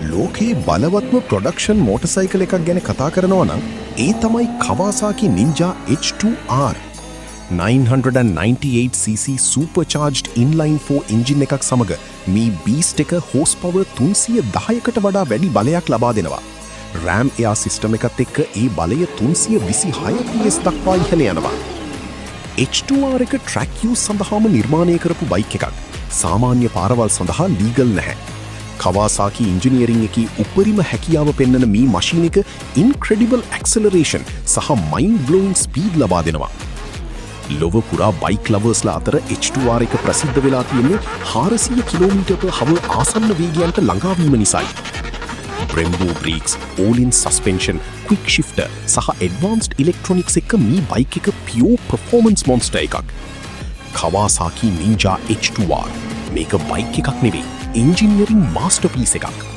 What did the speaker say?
ලෝකේ බලවත්ම ප්‍රොඩක්ෂන් මෝටර්සයිකල් එකක් ගැන කතා කරනවා නම් ඒ තමයි Kawasaki Ninja H2R 998cc supercharged inline 4 engine එකක් සමග මේ beast එක horse power 310කට වඩා වැඩි බලයක් ලබා දෙනවා. RAM air system එකත් එක්ක ඒ බලය 326 PS දක්වා ඉහළ යනවා. H2R එක track use සඳහාම නිර්මාණය කරපු බයික් එකක්. සාමාන්‍ය පාරවල් සඳහා ලීගල් නැහැ. Kawasaki engineering එකේ උපරිම හැකියාව පෙන්වන මේ මෂීන් එක incredible acceleration සහ mind blowing speed ලබා දෙනවා. ලොව පුරා බයික් ලවර්ස්ලා අතර H2R එක ප්‍රසිද්ධ වෙලා තියෙන්නේ 400 km/h ආසන්න වේගයන්ට ළඟා වීම නිසායි. Brembo brakes, all-in suspension, quick shifter සහ advanced electronics එක මේ බයික් එක pure performance monster එකක්. Kawasaki Ninja H2R මේක බයික් එකක් නෙවෙයි, engineering masterpiece එකක්.